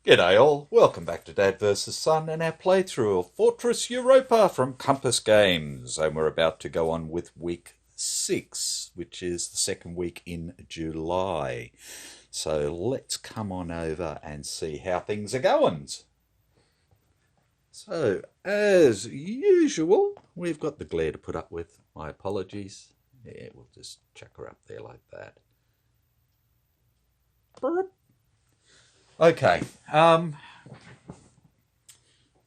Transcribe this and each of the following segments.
G'day all, welcome back to Dad vs Son and our playthrough of Fortress Europa from Compass Games, and we're about to go on with week 6, which is the second week in July. So let's come on over and see how things are going. So as usual, we've got the glare to put up with. My apologies. Yeah, we'll just chuck her up there like that. Burp. Okay,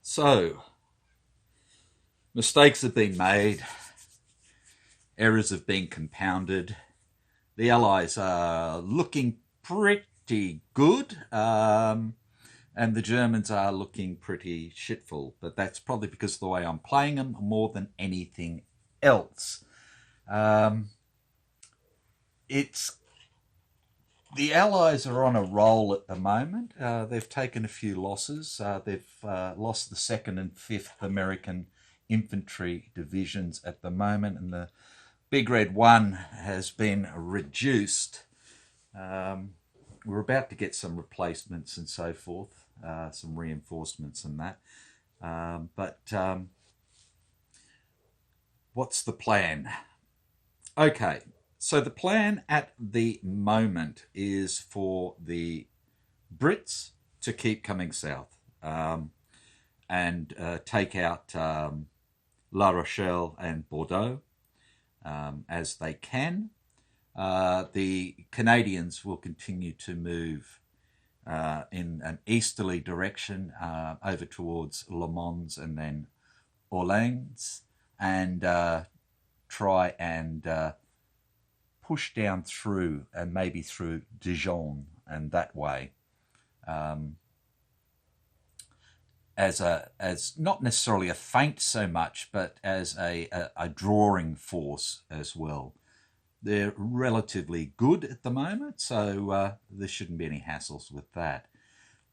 so mistakes have been made, errors have been compounded, the Allies are looking pretty good, and the Germans are looking pretty shitful, but that's probably because of the way I'm playing them more than anything else. The Allies are on a roll at the moment. They've taken a few losses. They've lost the 2nd and 5th American Infantry Divisions at the moment, and the Big Red 1 has been reduced. We're about to get some replacements and so forth, some reinforcements and that. But what's the plan? Okay. So the plan at the moment is for the Brits to keep coming south and take out La Rochelle and Bordeaux as they can. The Canadians will continue to move in an easterly direction over towards Le Mans and then Orléans, and try and push down through and maybe through Dijon and that way, as not necessarily a feint so much, but as a drawing force as well. They're relatively good at the moment, so there shouldn't be any hassles with that.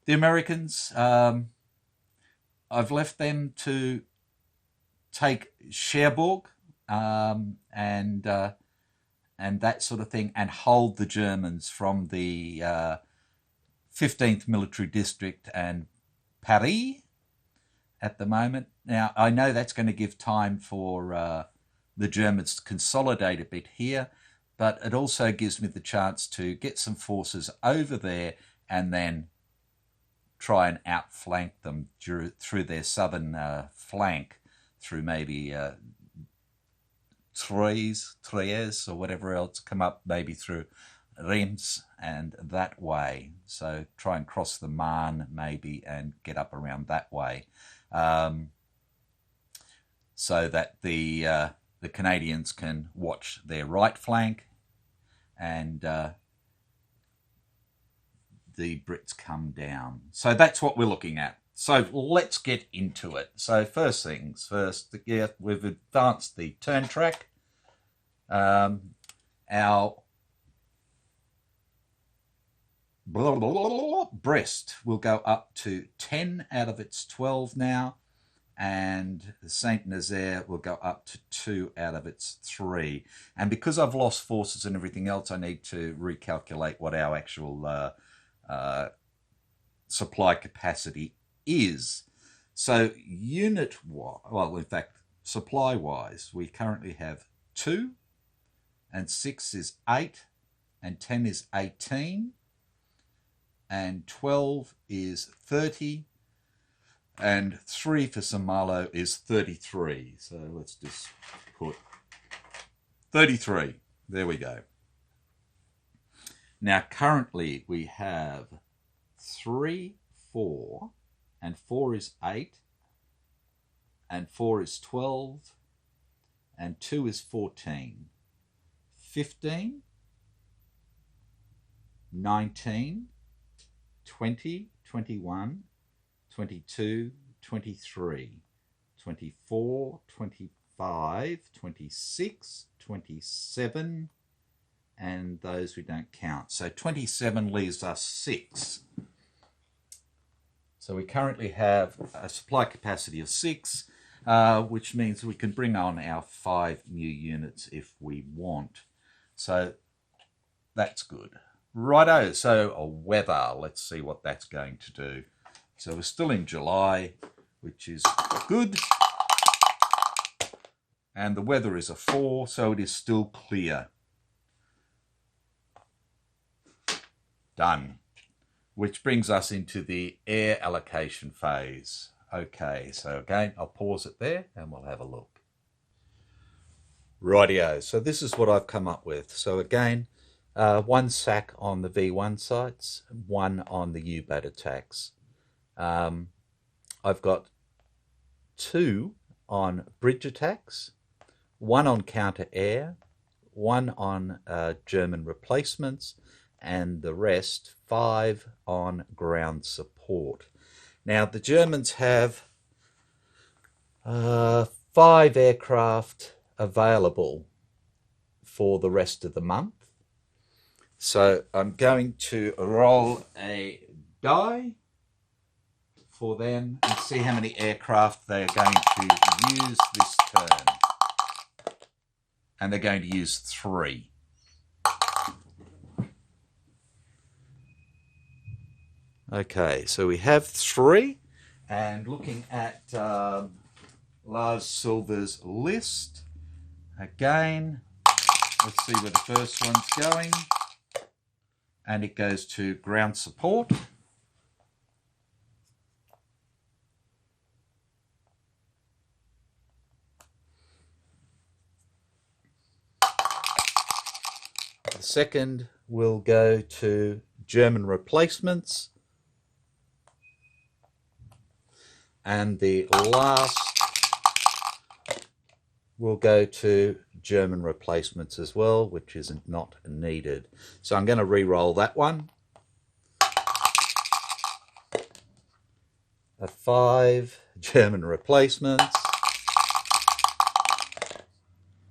The Americans, I've left them to take Cherbourg and that sort of thing, and hold the Germans from the 15th Military District and Paris at the moment. Now, I know that's going to give time for the Germans to consolidate a bit here, but it also gives me the chance to get some forces over there and then try and outflank them through their southern flank, through maybe Troyes or whatever else, come up maybe through Reims and that way. So try and cross the Marne maybe and get up around that way, so that the Canadians can watch their right flank and the Brits come down. So that's what we're looking at. So let's get into it. So first things first, yeah, we've advanced the turn track. Our Brest will go up to 10 out of its 12 now, and St Nazaire will go up to 2 out of its 3. And because I've lost forces and everything else, I need to recalculate what our actual supply capacity is. So supply-wise, we currently have 2, and 6 is 8, and 10 is 18, and 12 is 30, and 3 for St Malo is 33. So let's just put 33. There we go. Now currently we have 3, 4, and 4 is 8, and 4 is 12, and 2 is 14, 15, 19, 20, 21, 22, 23, 24, 25, 26, 27, and those we don't count. So 27 leaves us 6. So we currently have a supply capacity of 6, which means we can bring on our 5 new units if we want. So that's good. Righto, so weather, let's see what that's going to do. So we're still in July, which is good. And the weather is a 4, so it is still clear. Done. Which brings us into the air allocation phase. Okay, so again, I'll pause it there and we'll have a look. Rightio, so this is what I've come up with. So again, 1 sack on the V1 sites, 1 on the U-boat attacks. I've got 2 on bridge attacks, 1 on counter-air, 1 on German replacements, and the rest 5 on ground support. Now the Germans have 5 aircraft available for the rest of the month. So I'm going to roll a die for them and see how many aircraft they are going to use this turn. And they're going to use 3. Okay, so we have 3, and looking at Lars Silver's list, again, let's see where the first one's going, and it goes to ground support. The second will go to German replacements. And the last will go to German replacements as well, which is not needed. So I'm going to re-roll that one. A 5 German replacements.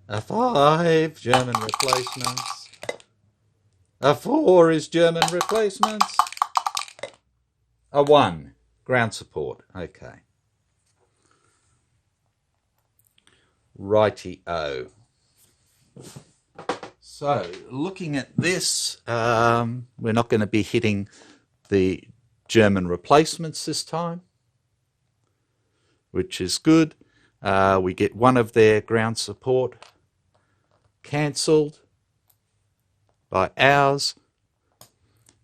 A 5 German replacements. A 4 is German replacements. A 1 ground support. Okay. Righty-o. So looking at this, we're not going to be hitting the German replacements this time, which is good. We get 1 of their ground support cancelled by ours,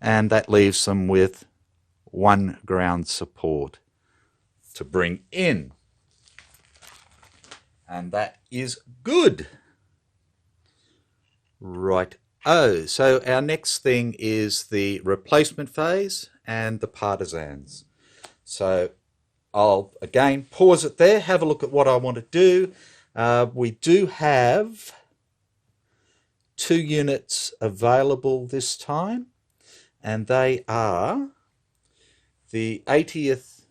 and that leaves them with 1 ground support to bring in. And that is good. Right. Oh, so our next thing is the replacement phase and the Partisans. So I'll again pause it there, have a look at what I want to do. We do have 2 units available this time, and they are the 80th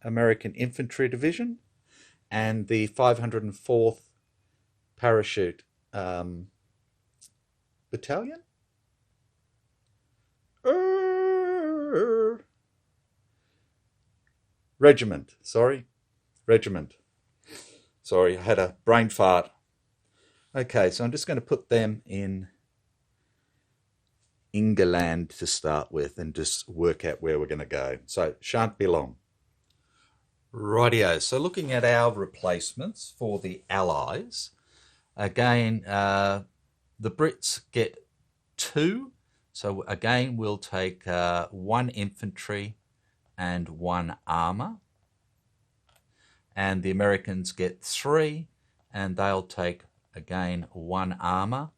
American Infantry Division and the 504th Parachute Battalion? Regiment, sorry. Regiment. Sorry, I had a brain fart. Okay, so I'm just going to put them in England to start with and just work out where we're going to go. So, shan't be long. Rightio, so looking at our replacements for the Allies, again, the Brits get 2. So again, we'll take 1 infantry and 1 armour. And the Americans get 3, and they'll take, again, 1 armour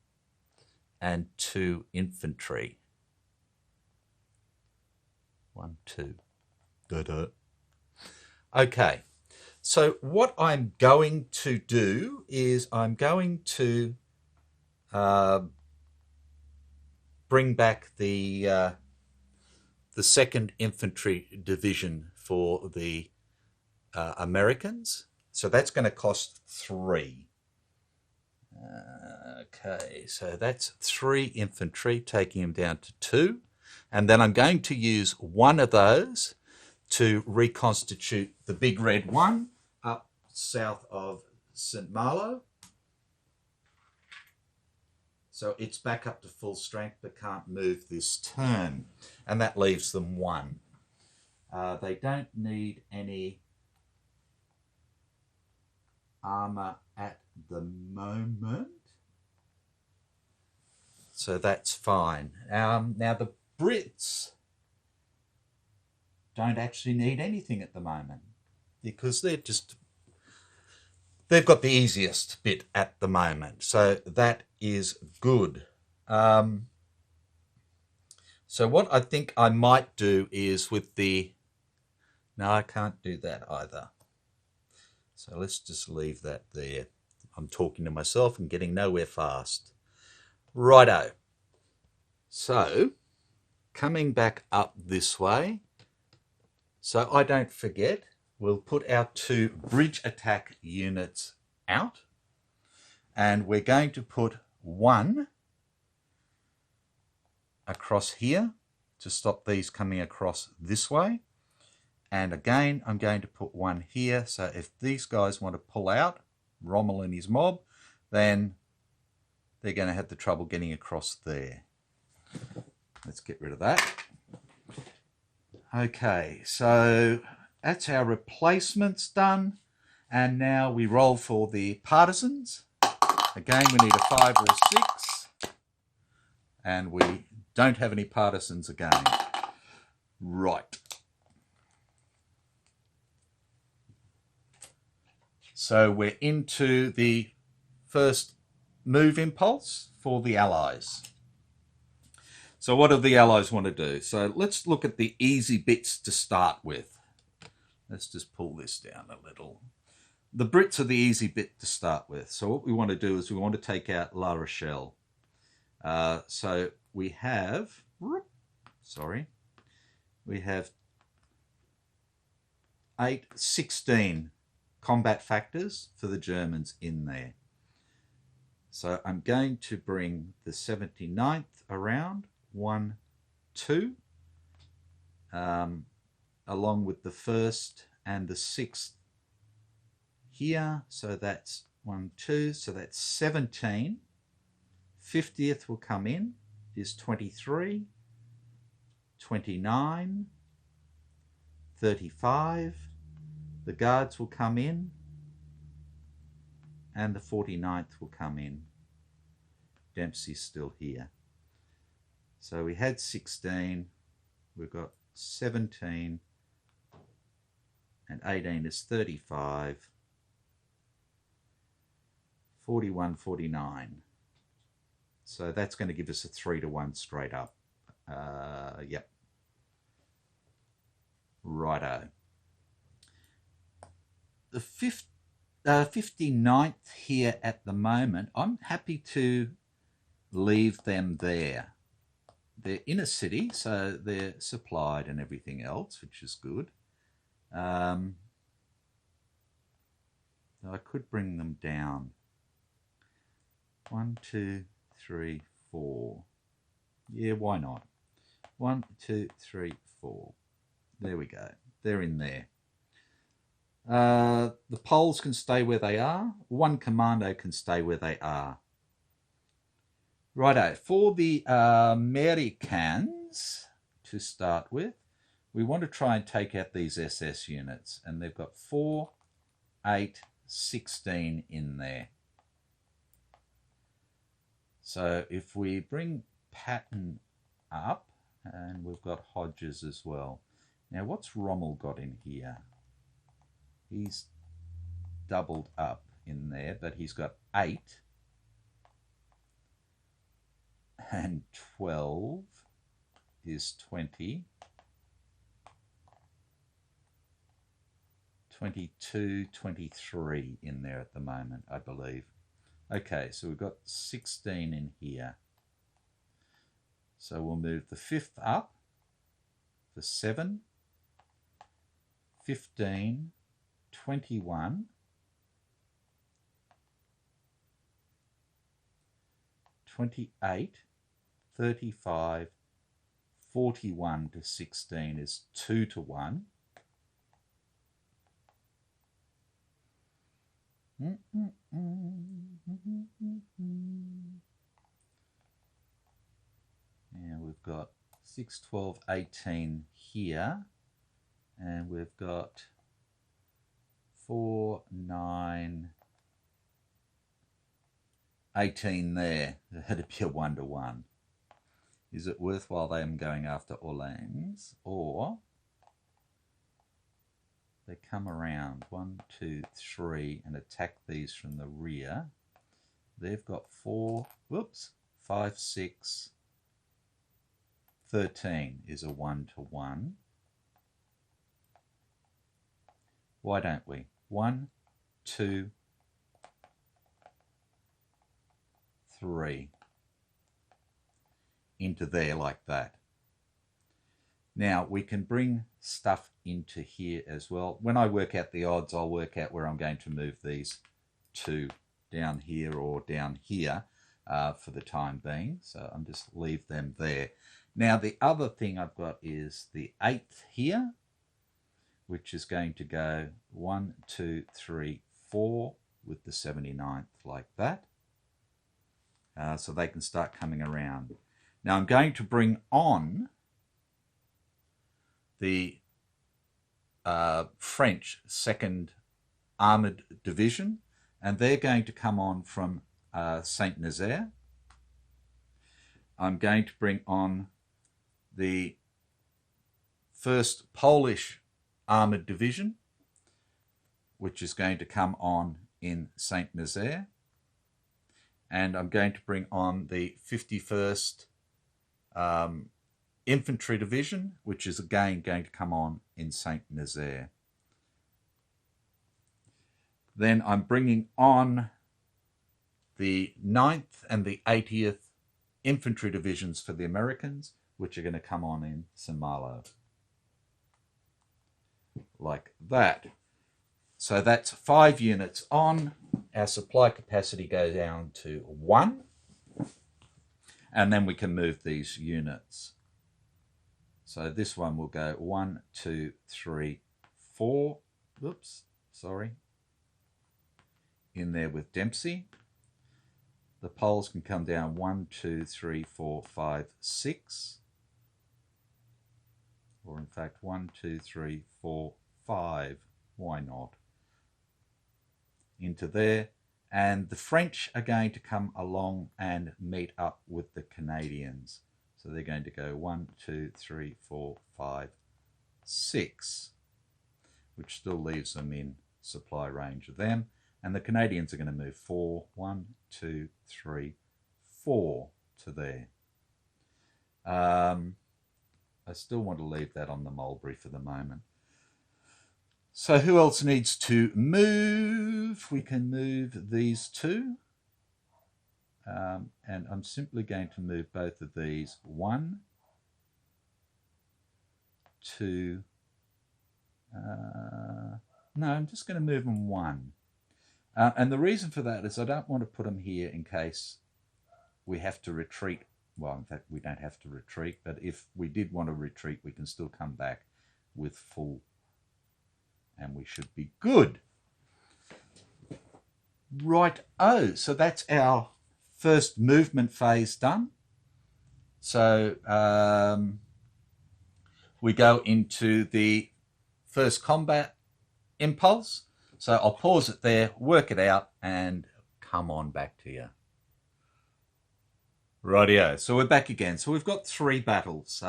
and 2 infantry. 1, 2. Da-da. Okay, so what I'm going to do is I'm going to bring back the 2nd Infantry Division for the Americans. So that's going to cost 3. Okay, so that's 3 infantry, taking them down to 2. And then I'm going to use one of those to reconstitute the big red one up south of St Malo. So it's back up to full strength but can't move this turn. And that leaves them 1. They don't need any armour at the moment. So that's fine. Now the Brits don't actually need anything at the moment because they've got the easiest bit at the moment. So that is good. So what I think I might do is with the... No, I can't do that either. So let's just leave that there. I'm talking to myself and getting nowhere fast. Righto. So coming back up this way, so I don't forget, we'll put our 2 bridge attack units out, and we're going to put 1 across here to stop these coming across this way. And again, I'm going to put 1 here. So if these guys want to pull out, Rommel and his mob, then they're going to have the trouble getting across there. Let's get rid of that. Okay, so that's our replacements done. And now we roll for the Partisans. Again, we need a 5 or 6. And we don't have any Partisans again. Right. So we're into the first move impulse for the Allies. So what do the Allies want to do? So let's look at the easy bits to start with. Let's just pull this down a little. The Brits are the easy bit to start with. So what we want to do is we want to take out La Rochelle. So we have, we have 16 combat factors for the Germans in there. So I'm going to bring the 79th around, 1, 2, along with the 1st and the 6th here. So that's 1, 2, so that's 17. 50th will come in, is 23, 29, 35. The Guards will come in, and the 49th will come in. Dempsey's still here. So we had 16, we've got 17, and 18 is 35, 41, 49. So that's going to give us a 3-to-1 straight up. Yep. Righto. The 59th here at the moment, I'm happy to leave them there. They're in a city, so they're supplied and everything else, which is good. I could bring them down. 1, 2, 3, 4. Yeah, why not? 1, 2, 3, 4. There we go. They're in there. The Poles can stay where they are. 1 commando can stay where they are. Righto, for the Americans, to start with, we want to try and take out these SS units. And they've got 4, 8, 16 in there. So if we bring Pathe up, and we've got Hodges as well. Now what's Rommel got in here? He's doubled up in there, but he's got 8 and 12 is 20, 22, 23 in there at the moment, I believe. Okay, so we've got 16 in here. So we'll move the 5th up for 7, 15, 21, 28, 35, 41 to 16 is 2 to 1. Now we've got 6, 12, 18 here, and we've got 4, 9, 18 there. That'd be a 1 to 1. Is it worthwhile them going after Orleans, or they come around 1, 2, 3 and attack these from the rear? They've got 4, whoops, 5, 6, 13 is a 1 to 1. Why don't we? 1, 2, 3 into there like that. Now we can bring stuff into here as well. When I work out the odds, I'll work out where I'm going to move these to down here or down here for the time being. So I'm just leave them there. Now the other thing I've got is the 8th here, which is going to go 1, 2, 3, 4 with the 79th like that. So they can start coming around. Now I'm going to bring on the French 2nd Armoured Division, and they're going to come on from St Nazaire. I'm going to bring on the 1st Polish Armoured Division, which is going to come on in St Nazaire. And I'm going to bring on the 51st Infantry Division, which is again going to come on in St Nazaire. Then I'm bringing on the 9th and the 80th Infantry Divisions for the Americans, which are going to come on in St Malo. Like that. So that's 5 units on. Our supply capacity goes down to 1. And then we can move these units. So this one will go 1, 2, 3, 4. Oops, sorry. In there with Dempsey. The Poles can come down 1, 2, 3, 4, 5, 6. Or in fact 1, 2, 3, 4, 5. Why not? Into there. And the French are going to come along and meet up with the Canadians. So they're going to go 1, 2, 3, 4, 5, 6, which still leaves them in supply range of them. And the Canadians are going to move 4, 1, 2, 3, 4 to there. I still want to leave that on the Mulberry for the moment. So who else needs to move? We can move these two. And I'm simply going to move both of these 1, 2, no, I'm just going to move them 1. And the reason for that is I don't want to put them here in case we have to retreat. Well, in fact, we don't have to retreat, but if we did want to retreat, we can still come back with full, and we should be good. Right, so that's our first movement phase done. So we go into the first combat impulse. So I'll pause it there, work it out, and come on back to you. Rightio, so we're back again. So we've got 3 battles.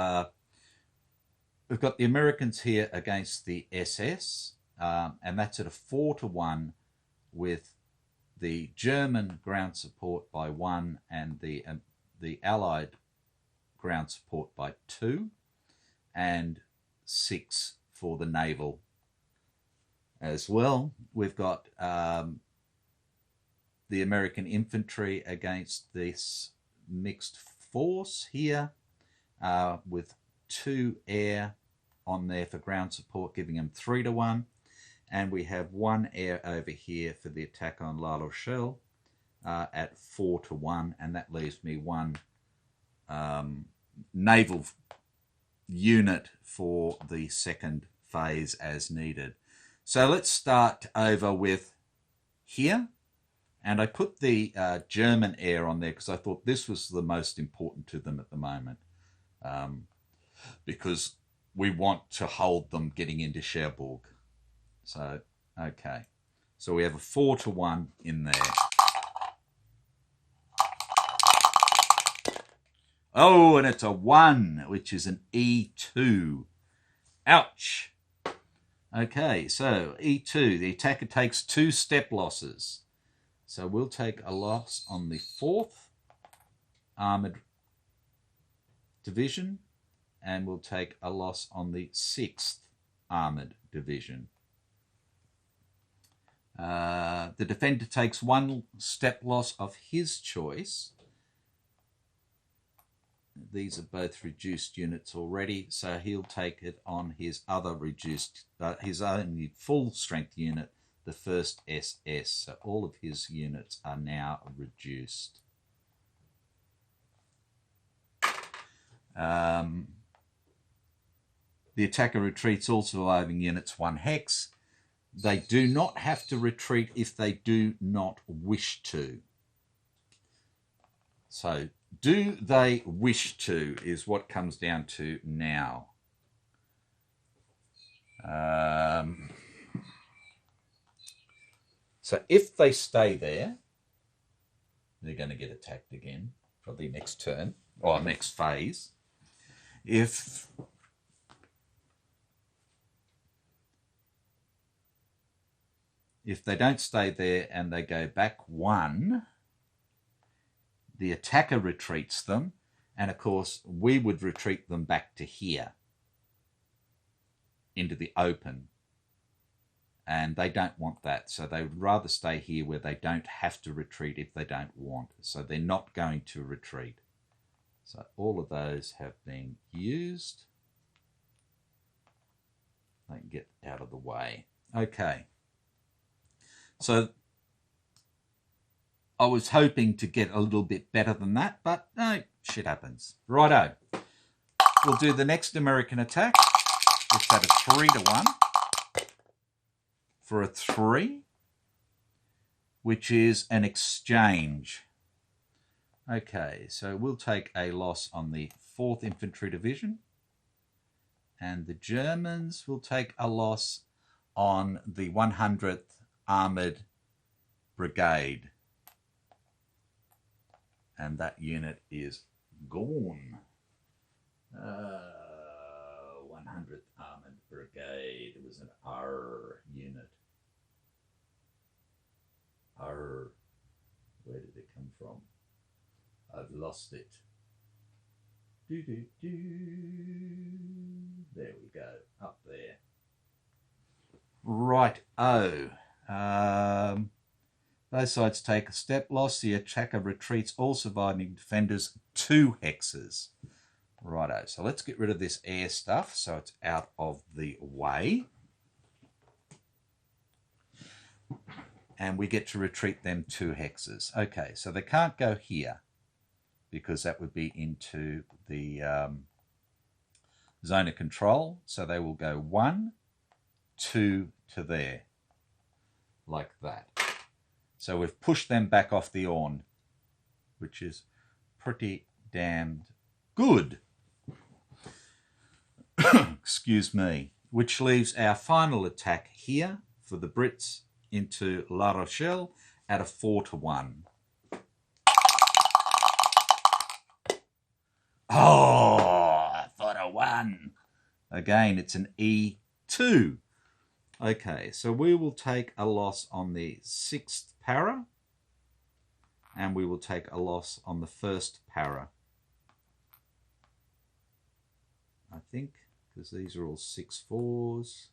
We've got the Americans here against the SS, and that's at a 4 to 1 with the German ground support by 1 and the Allied ground support by 2, and 6 for the naval as well. We've got the American infantry against this mixed force here with 2 air on there for ground support, giving them 3-1. And we have 1 air over here for the attack on La Rochelle at 4-1. And that leaves me 1 naval unit for the second phase as needed. So let's start over with here. And I put the German air on there because I thought this was the most important to them at the moment. Because we want to hold them getting into Cherbourg. So, okay. So we have a 4-1 in there. Oh, and it's a 1, which is an E2. Ouch. Okay, so E2, the attacker takes 2 step losses. So we'll take a loss on the 4th Armoured Division, and we'll take a loss on the 6th Armoured Division. The defender takes 1 step loss of his choice. These are both reduced units already, so he'll take it on his other reduced, his only full strength unit, the 1st SS. So all of his units are now reduced. The attacker retreats all surviving units 1 hex. They do not have to retreat if they do not wish to. So, do they wish to is what comes down to now. So if they stay there, they're going to get attacked again for the next turn, or next phase. If they don't stay there and they go back 1, the attacker retreats them, and of course we would retreat them back to here, into the open. And they don't want that, so they would rather stay here where they don't have to retreat if they don't want. So they're not going to retreat. So all of those have been used. They can get out of the way. Okay. So I was hoping to get a little bit better than that, but no, shit happens. Righto. We'll do the next American attack. It's at a 3-1 for a 3, which is an exchange. Okay, so we'll take a loss on the 4th Infantry Division, and the Germans will take a loss on the 100th Armoured Brigade. And that unit is gone. 100th Armoured Brigade. It was an R unit. R. Where did it come from? I've lost it. There we go. Up there. Right. Oh. Both sides take a step loss. The attacker retreats all surviving defenders 2 hexes. Righto, so let's get rid of this air stuff so it's out of the way. And we get to retreat them 2 hexes. Okay, so they can't go here because that would be into the zone of control. So they will go 1, 2 to there, like that. So we've pushed them back off the Orne, which is pretty damned good. Excuse me. Which leaves our final attack here for the Brits into La Rochelle at a 4-1. Oh, I thought I won. Again, it's an E2. Okay, so we will take a loss on the 6th para, and we will take a loss on the 1st para. I think, because these are all 6-4s.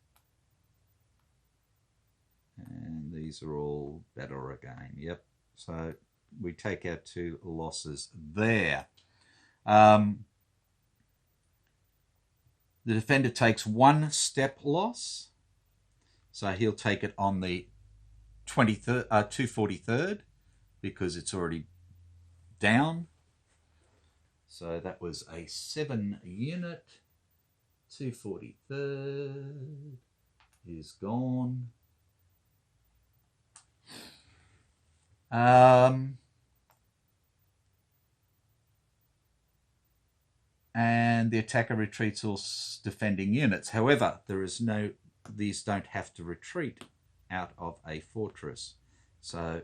And these are all better again. Yep. So we take our 2 losses there. The defender takes 1 step loss, so he'll take it on the 243rd because it's already down. So that was a 7 unit. 243rd is gone. And the attacker retreats all defending units. However, these don't have to retreat out of a fortress. So,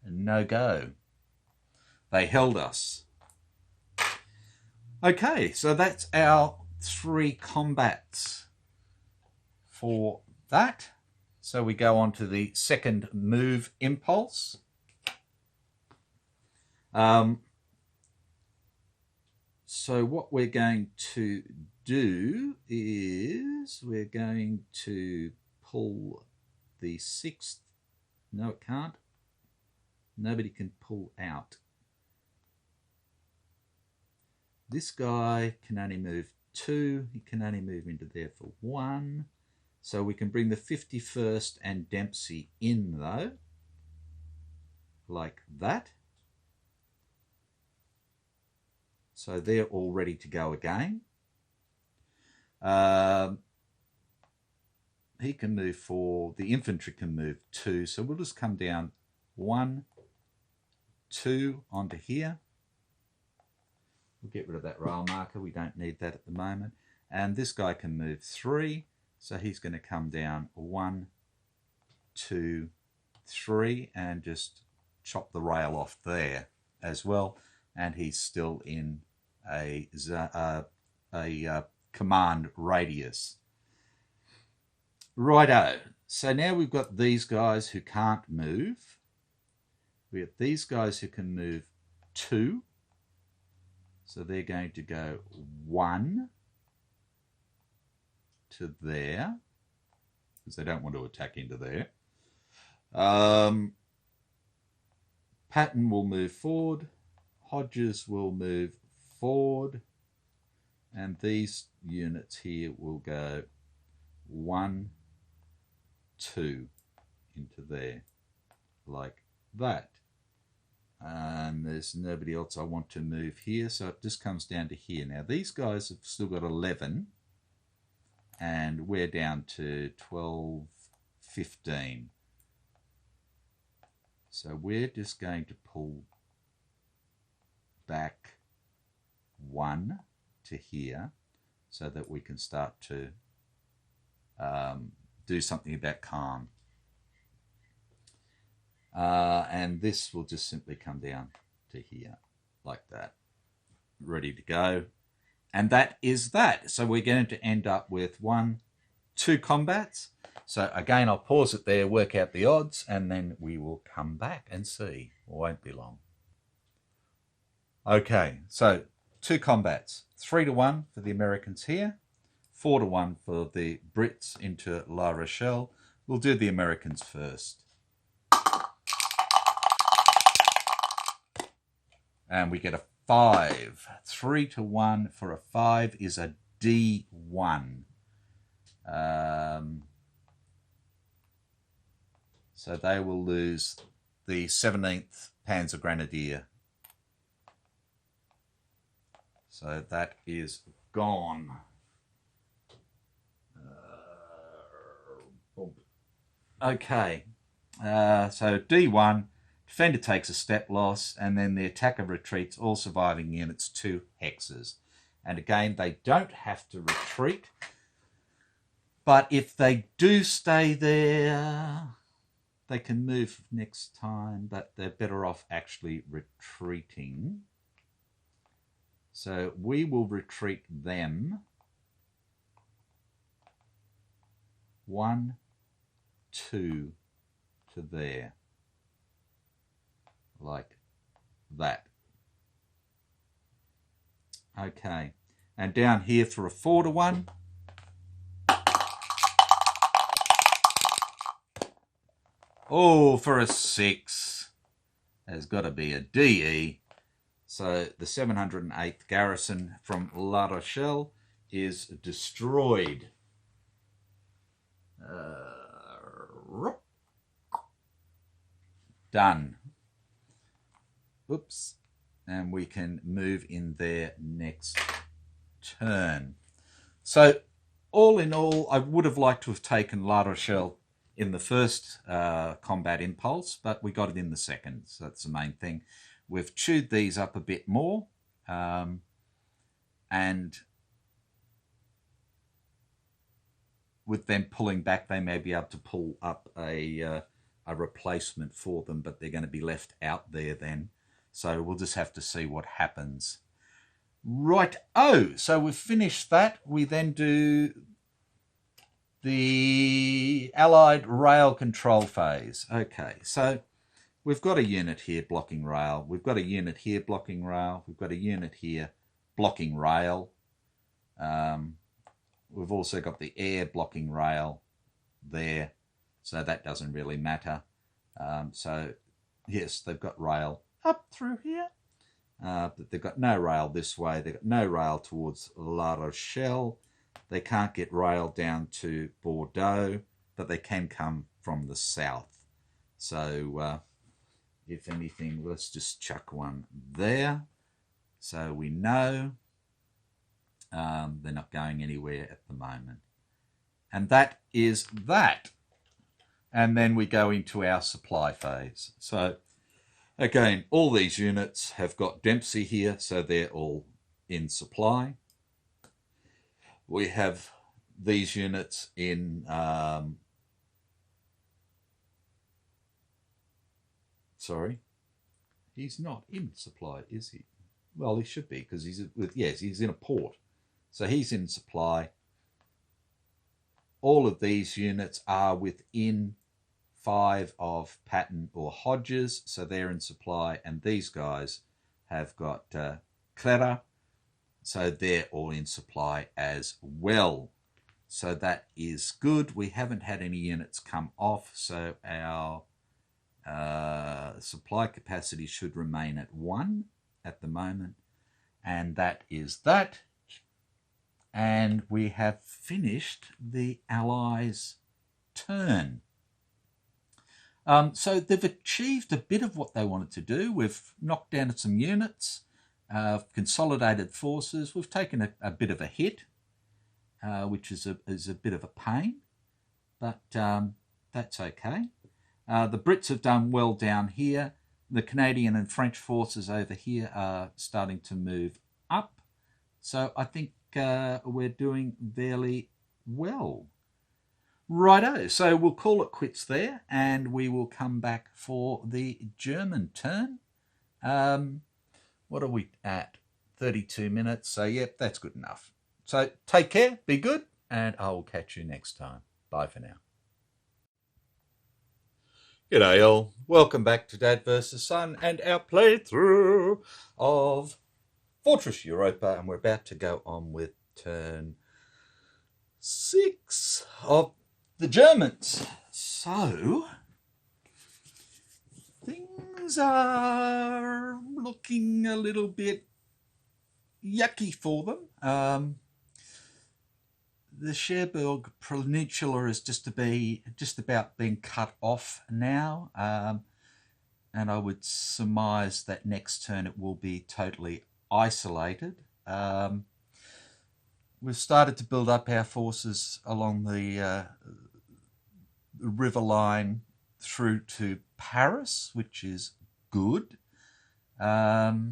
no go. They held us. Okay, so that's our 3 combats for that. So we go on to the second move impulse. So what we're going to do is we're going to pull the 6th. No, it can't. Nobody can pull out. This guy can only move 2. He can only move into there for 1. So we can bring the 51st and Dempsey in though, like that. So they're all ready to go again. He can move 4. The infantry can move 2. So we'll just come down 1, 2 onto here. We'll get rid of that rail marker. We don't need that at the moment. And this guy can move 3. So he's going to come down 1, 2, 3 and just chop the rail off there as well. And he's still in a command radius. Righto. So now we've got these guys who can't move. We have these guys who can move 2. So they're going to go 1 to there, because they don't want to attack into there. Patton will move forward. Hodges will move forward. And these units here will go 1, 2 into there, like that. And there's nobody else I want to move here, so it just comes down to here. Now these guys have still got 11, and we're down to 12, 15. So we're just going to pull back 1 to here so that we can start to do something about calm. And this will just simply come down to here like that, ready to go. And that is that. So we're going to end up with 1, 2 combats. So again, I'll pause it there, work out the odds, and then we will come back and see. It won't be long. Okay, so 2 combats. 3-1 for the Americans here, 4-1 for the Brits into La Rochelle. We'll do the Americans first. And we get a 5. 3-1 for a 5 is a D1. So they will lose the 17th Panzer Grenadier. So that is gone. Okay. So D1. Defender takes a step loss, and then the attacker retreats all surviving units 2 hexes. And again, they don't have to retreat. But if they do stay there, they can move next time, but they're better off actually retreating. So we will retreat them 1, 2 to there. Like that. Okay, and down here for a 4-1. Oh, for a 6. There's got to be a DE. So the 708th Garrison from La Rochelle is destroyed. Done. Oops. And we can move in there next turn. So all in all, I would have liked to have taken La Rochelle in the first combat impulse, but we got it in the second, so that's the main thing. We've chewed these up a bit more, and with them pulling back, they may be able to pull up a replacement for them, but they're going to be left out there then. So we'll just have to see what happens. Right. Oh, so we've finished that. We then do the Allied rail control phase. Okay, so we've got a unit here blocking rail. We've got a unit here blocking rail. We've got a unit here blocking rail. We've also got the air blocking rail there, so that doesn't really matter. So yes, they've got rail up through here, but they've got no rail this way. They've got no rail towards La Rochelle. They can't get rail down to Bordeaux, but they can come from the south. So if anything, let's just chuck one there, so we know they're not going anywhere at the moment. And that is that. And then we go into our supply phase. So again, all these units have got Dempsey here, so they're all in supply. We have these units in sorry, he's not in supply, is he? Well, he should be, because he's with, yes, he's in a port, so he's in supply. All of these units are within 5 of Patton or Hodges, so they're in supply, and these guys have got Clara, so they're all in supply as well. So that is good. We haven't had any units come off, so our supply capacity should remain at 1 at the moment, and that is that. And we have finished the Allies' turn. So they've achieved a bit of what they wanted to do. We've knocked down some units, consolidated forces. We've taken a bit of a hit, which is a bit of a pain, but that's okay. The Brits have done well down here. The Canadian and French forces over here are starting to move up. So I think we're doing fairly well. Righto, so we'll call it quits there, and we will come back for the German turn. What are we at? 32 minutes, so yep, that's good enough. So take care, be good, and I will catch you next time. Bye for now. G'day all, welcome back to Dad vs Son and our playthrough of Fortress Europa, and we're about to go on with turn 6 of the Germans. So things are looking a little bit yucky for them. The Cherbourg Peninsula is just about being cut off now, and I would surmise that next turn it will be totally isolated. We've started to build up our forces along the river line through to Paris, which is good. But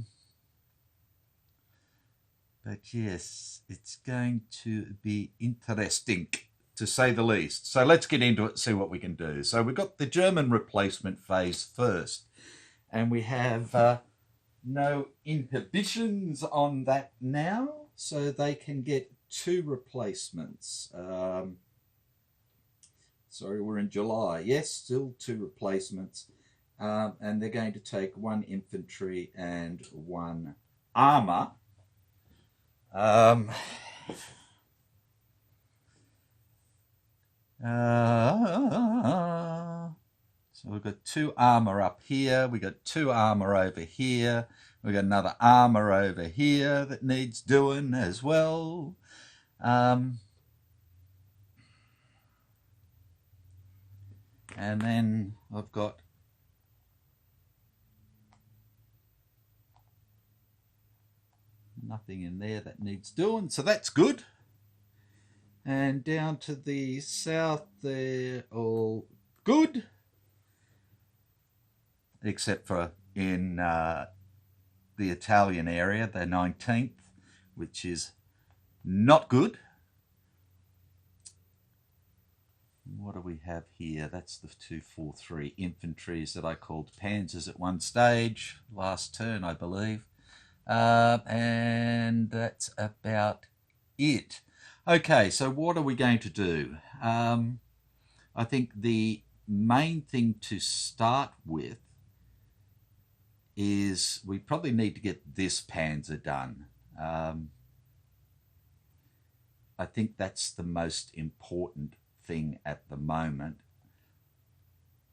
yes, it's going to be interesting, to say the least. So let's get into it and see what we can do. So we've got the German replacement phase first, and we have no inhibitions on that now, so they can get 2 replacements. Sorry, we're in July. Yes, still 2 replacements. And they're going to take 1 infantry and 1 armour. So we've got 2 armour up here. We've got 2 armour over here. We've got another armour over here that needs doing as well. And then I've got nothing in there that needs doing, so that's good. And down to the south there, all good, except for in the Italian area, the 19th, which is not good. What do we have here? That's the 243 infantries that I called panzers at one stage, last turn, I believe. And that's about it. Okay, so what are we going to do? I think the main thing to start with is we probably need to get this panzer done. I think that's the most important thing at the moment.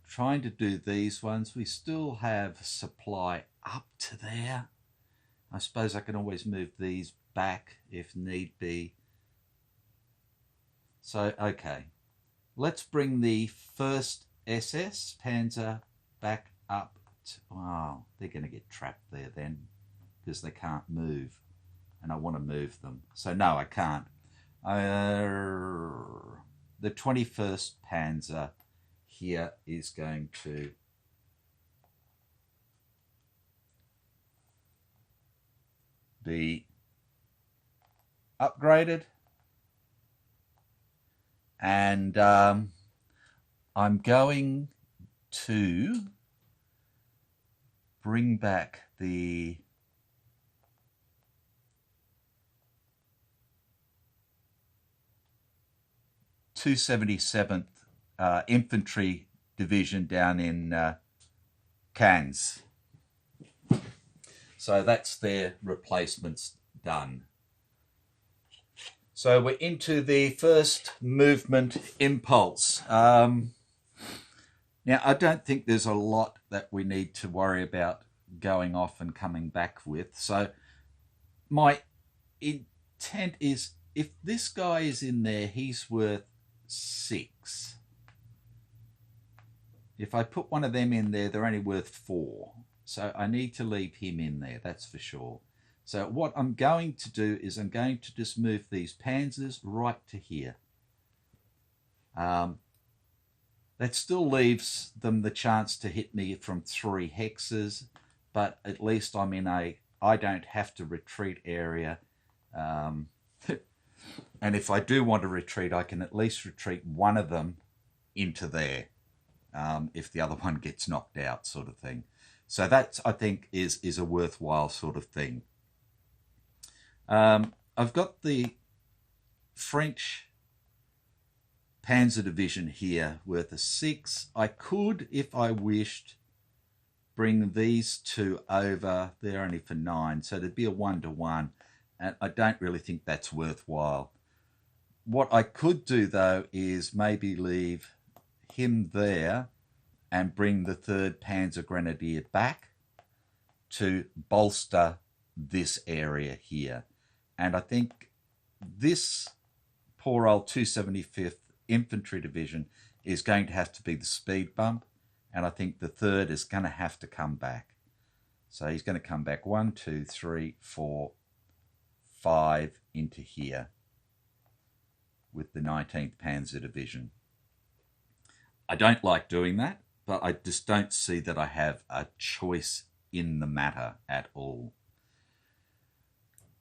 Trying to do these ones, we still have supply up to there. I suppose I can always move these back if need be. So, okay, let's bring the first SS Panzer back up. Wow, they're going to get trapped there then because they can't move, and I want to move them. So no, I can't. The 21st Panzer here is going to be upgraded, and I'm going to bring back the (277th) Infantry Division down in Cannes. So that's their replacements done. So we're into the first movement impulse. Now, I don't think there's a lot that we need to worry about going off and coming back with. So my intent is, if this guy is in there, he's worth 6. If I put one of them in there, they're only worth 4. So I need to leave him in there, that's for sure. So what I'm going to do is I'm going to just move these panzers right to here. That still leaves them the chance to hit me from 3 hexes, but at least I'm in a I don't have to retreat area. And if I do want to retreat, I can at least retreat one of them into there if the other one gets knocked out, sort of thing. So that, I think, is a worthwhile sort of thing. I've got the French Panzer Division here worth a 6. I could, if I wished, bring these two over. They're only for 9, so it'd be a 1-to-1, and I don't really think that's worthwhile. What I could do, though, is maybe leave him there and bring the 3rd Panzer Grenadier back to bolster this area here. And I think this poor old 275th Infantry Division is going to have to be the speed bump, and I think the 3rd is going to have to come back. So he's going to come back 1, 2, 3, 4, 5 into here with the 19th Panzer Division. I don't like doing that, but I just don't see that I have a choice in the matter at all.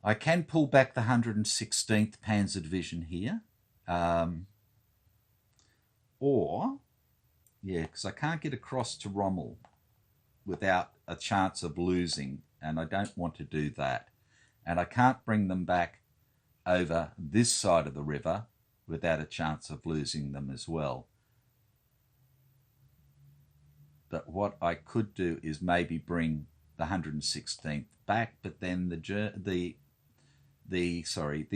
I can pull back the 116th Panzer Division here. Because I can't get across to Rommel without a chance of losing, and I don't want to do that. And I can't bring them back over this side of the river without a chance of losing them as well. But what I could do is maybe bring the 116th back, but then the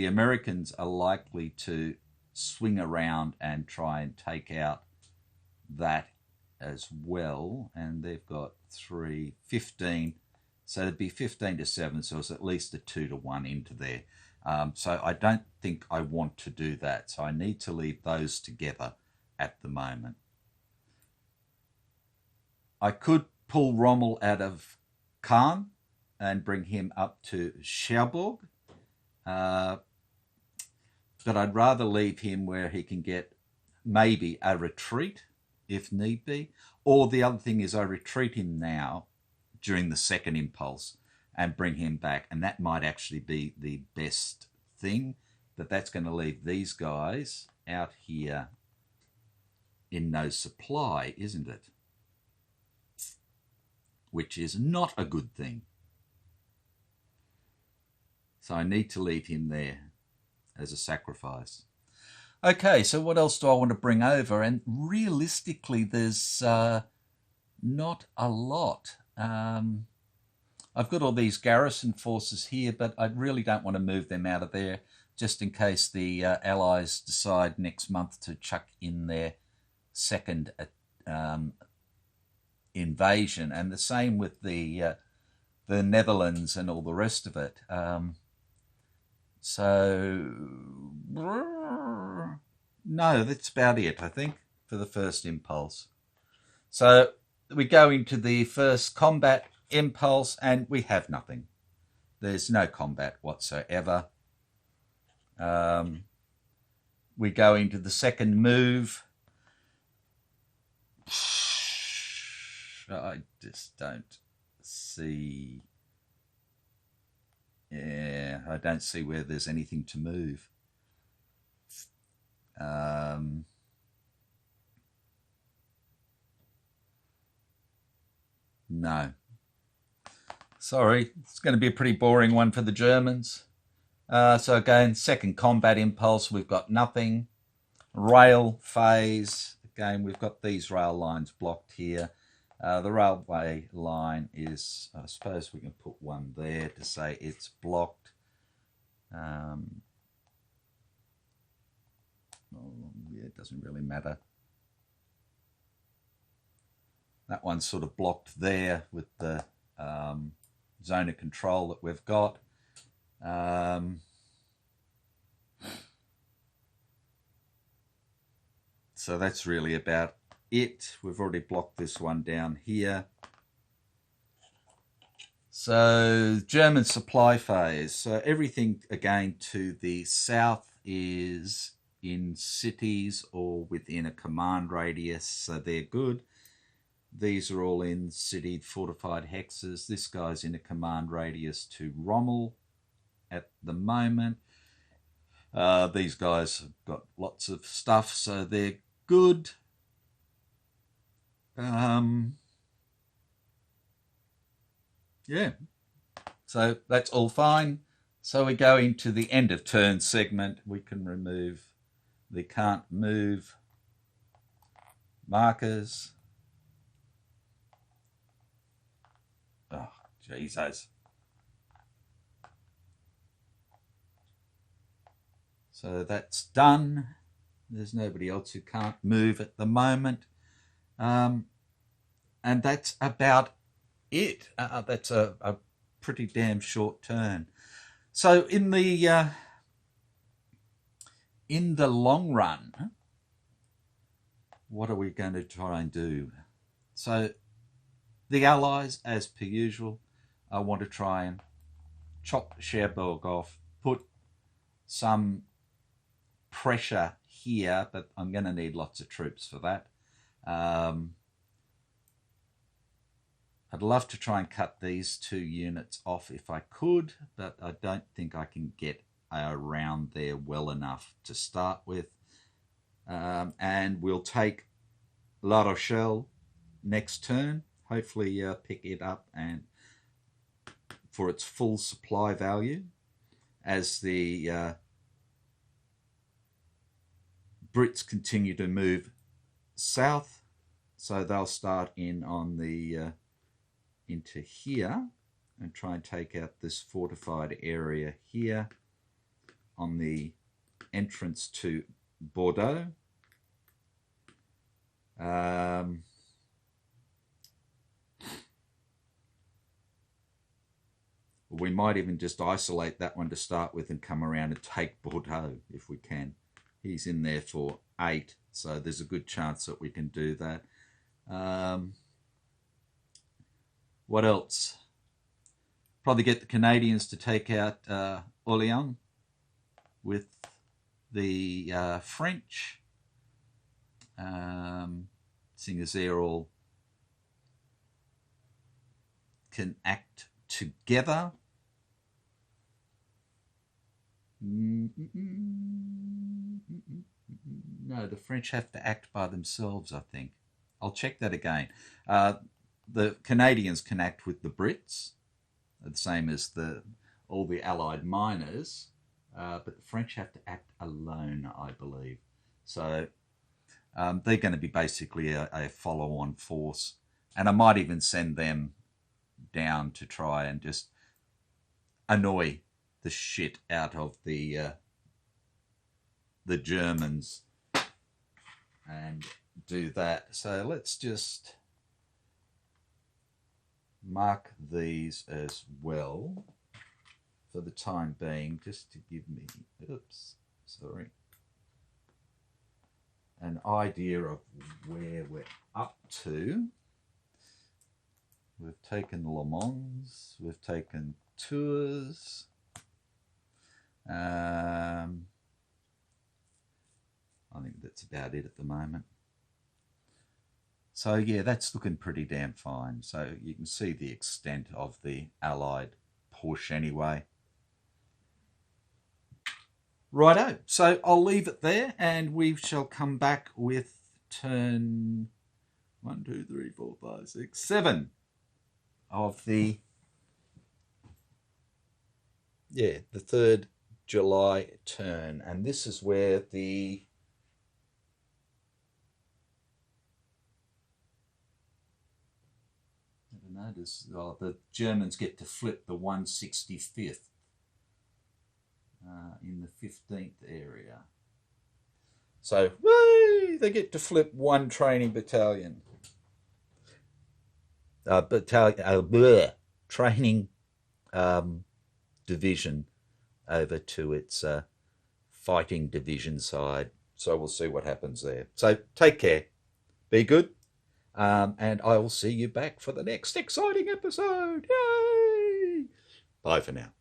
Americans are likely to swing around and try and take out that as well, and they've got 15, so it'd be 15-7, so it's at least a 2-to-1 into there. So I don't think I want to do that. So I need to leave those together at the moment. I could pull Rommel out of Caen and bring him up to Cherbourg. But I'd rather leave him where he can get maybe a retreat if need be. Or the other thing is I retreat him now during the second impulse and bring him back. And that might actually be the best thing. But that's going to leave these guys out here in no supply, isn't it? Which is not a good thing. So I need to leave him there as a sacrifice. Okay, so what else do I want to bring over? And realistically, there's not a lot. I've got all these garrison forces here, but I really don't want to move them out of there just in case the Allies decide next month to chuck in their second invasion. And the same with the Netherlands and all the rest of it. So, no, that's about it, I think, for the first impulse. So we go into the first combat impulse and we have nothing. There's no combat whatsoever. We go into the second move. I just don't see... Yeah, I don't see where there's anything to move. No. Sorry, it's going to be a pretty boring one for the Germans. So again, second combat impulse, we've got nothing. Rail phase, again, we've got these rail lines blocked here. The railway line is, I suppose we can put one there to say it's blocked. Yeah, it doesn't really matter. That one's sort of blocked there with the zone of control that we've got. So that's really about it. We've already blocked this one down here. So German supply phase. So everything again to the south is in cities or within a command radius, so they're good. These are all in city fortified hexes. This guy's in a command radius to Rommel at the moment. These guys have got lots of stuff, so they're good. Yeah, so that's all fine. So we go into the end of turn segment. We can remove the can't move markers. Oh, Jesus. So that's done. There's nobody else who can't move at the moment. And that's about it. That's a pretty damn short turn. So in the long run, what are we going to try and do? So the Allies, as per usual, I want to try and chop Cherbourg off, put some pressure here, but I'm going to need lots of troops for that. I'd love to try and cut these 2 units off if I could, but I don't think I can get around there well enough to start with. And we'll take La Rochelle next turn, hopefully pick it up and for its full supply value as the Brits continue to move south. So they'll start in on the into here and try and take out this fortified area here on the entrance to Bordeaux. We might even just isolate that one to start with and come around and take Bordeaux if we can. He's in there for 8, so there's a good chance that we can do that. What else? Probably get the Canadians to take out Orléans with the French, seeing as they're all can act together. No, the French have to act by themselves, I think. I'll check that again. The Canadians can act with the Brits, the same as all the Allied miners, but the French have to act alone, I believe. So they're going to be basically a follow-on force, and I might even send them down to try and just annoy the shit out of the Germans and do that. So let's just mark these as well for the time being, just to give me, an idea of where we're up to. We've taken Le Mans, we've taken Tours. I think that's about it at the moment. So yeah, that's looking pretty damn fine. So you can see the extent of the Allied push anyway. Righto, so I'll leave it there and we shall come back with turn 1, 2, 3, 4, 5, 6, 7 of the 3rd July turn. And this is where the the Germans get to flip the 165th in the 15th area. So, whee, they get to flip one training battalion. Training division over to its fighting division side. So we'll see what happens there. So take care. Be good. And I will see you back for the next exciting episode. Yay! Bye for now.